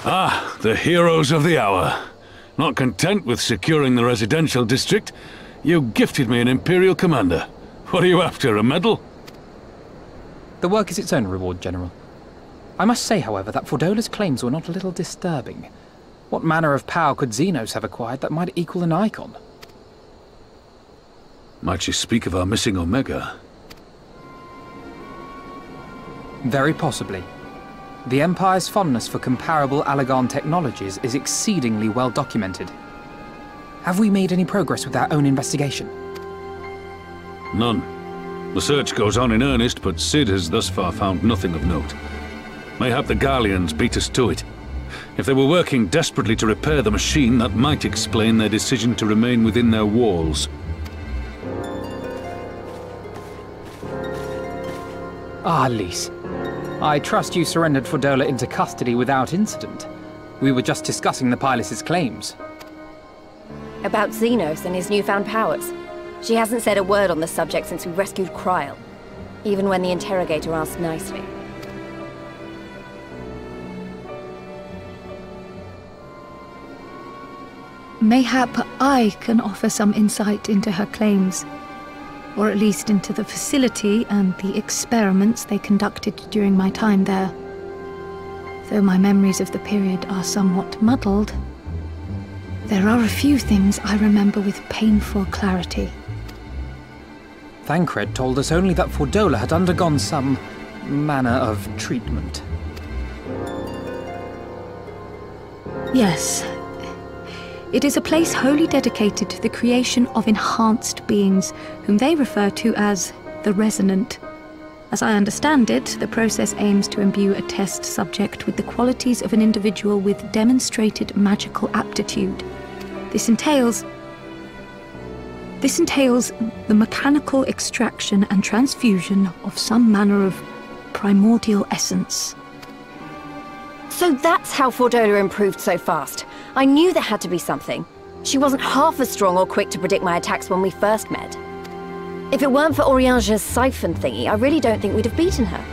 Ah, the heroes of the hour. Not content with securing the residential district, you gifted me an Imperial Commander. What are you after, a medal? The work is its own reward, General. I must say, however, that Fordola's claims were not a little disturbing. What manner of power could Xenos have acquired that might equal an icon? Might she speak of our missing Omega? Very possibly. The Empire's fondness for comparable Allagan technologies is exceedingly well documented. Have we made any progress with our own investigation? None. The search goes on in earnest, but Sid has thus far found nothing of note. Mayhap the Garleans beat us to it. If they were working desperately to repair the machine, that might explain their decision to remain within their walls. Ah, Lys. I trust you surrendered Fordola into custody without incident. We were just discussing the pilot's claims. About Xenos and his newfound powers. She hasn't said a word on the subject since we rescued Kryl, even when the interrogator asked nicely. Mayhap I can offer some insight into her claims, or at least into the facility and the experiments they conducted during my time there. Though my memories of the period are somewhat muddled, there are a few things I remember with painful clarity. Thancred told us only that Fordola had undergone some manner of treatment. Yes. It is a place wholly dedicated to the creation of enhanced beings, whom they refer to as the Resonant. As I understand it, the process aims to imbue a test subject with the qualities of an individual with demonstrated magical aptitude. This entails the mechanical extraction and transfusion of some manner of primordial essence. So that's how Fordola improved so fast. I knew there had to be something. She wasn't half as strong or quick to predict my attacks when we first met. If it weren't for Oriange's siphon thingy, I really don't think we'd have beaten her.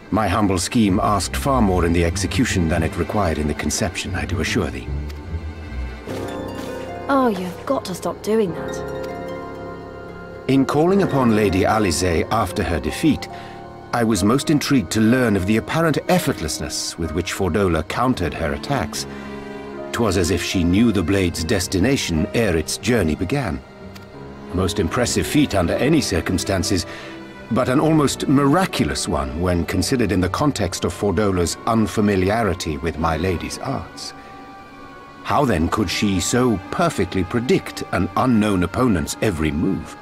My humble scheme asked far more in the execution than it required in the conception, I do assure thee. Oh, you've got to stop doing that. In calling upon Lady Alisaie after her defeat, I was most intrigued to learn of the apparent effortlessness with which Fordola countered her attacks. 'Twas as if she knew the blade's destination ere its journey began. A most impressive feat under any circumstances, but an almost miraculous one when considered in the context of Fordola's unfamiliarity with my lady's arts. How then could she so perfectly predict an unknown opponent's every move?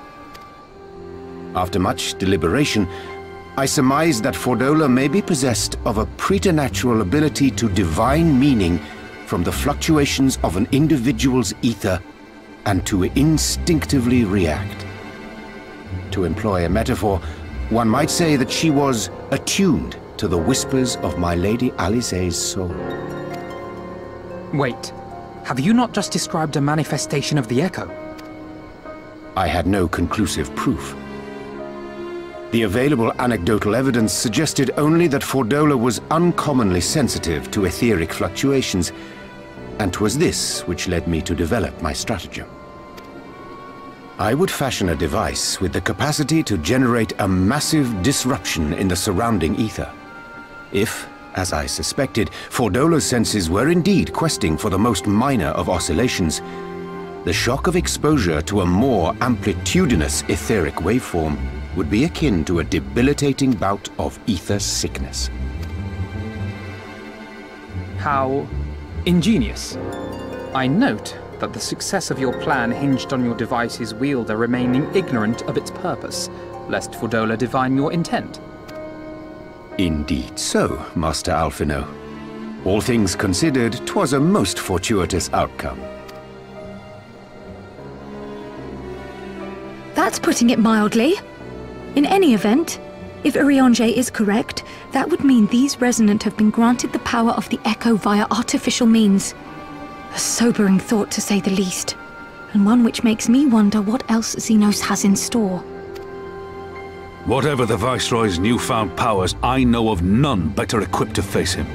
After much deliberation, I surmise that Fordola may be possessed of a preternatural ability to divine meaning from the fluctuations of an individual's ether and to instinctively react. To employ a metaphor, one might say that she was attuned to the whispers of my Lady Alisaie's soul. Wait, have you not just described a manifestation of the Echo? I had no conclusive proof. The available anecdotal evidence suggested only that Fordola was uncommonly sensitive to etheric fluctuations, and 'twas this which led me to develop my stratagem. I would fashion a device with the capacity to generate a massive disruption in the surrounding ether. If, as I suspected, Fordola's senses were indeed questing for the most minor of oscillations, the shock of exposure to a more amplitudinous etheric waveform would be akin to a debilitating bout of ether sickness. How ingenious. I note that the success of your plan hinged on your device's wielder remaining ignorant of its purpose, lest Fordola divine your intent. Indeed so, Master Alphino. All things considered, 'twas a most fortuitous outcome. That's putting it mildly. In any event, if Oriange is correct, that would mean these Resonant have been granted the power of the Echo via artificial means. A sobering thought, to say the least, and one which makes me wonder what else Xenos has in store. Whatever the Viceroy's newfound powers, I know of none better equipped to face him.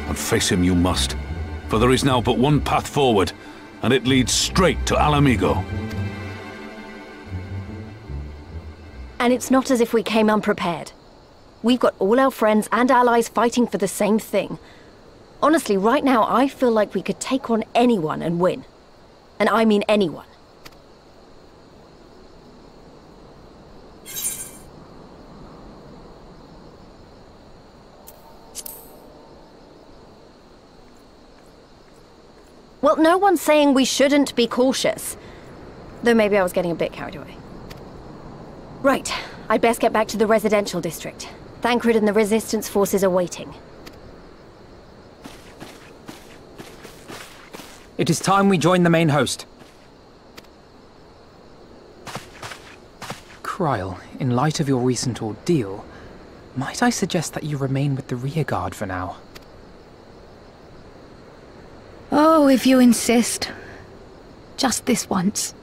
And face him you must. For there is now but one path forward, and it leads straight to Alamigo. And it's not as if we came unprepared. We've got all our friends and allies fighting for the same thing. Honestly, right now I feel like we could take on anyone and win. And I mean anyone. Well, no one's saying we shouldn't be cautious. Though maybe I was getting a bit carried away. Right, I'd best get back to the residential district. Thancred and the Resistance forces are waiting. It is time we join the main host. Kryl, in light of your recent ordeal, might I suggest that you remain with the rearguard for now? Oh, if you insist. Just this once.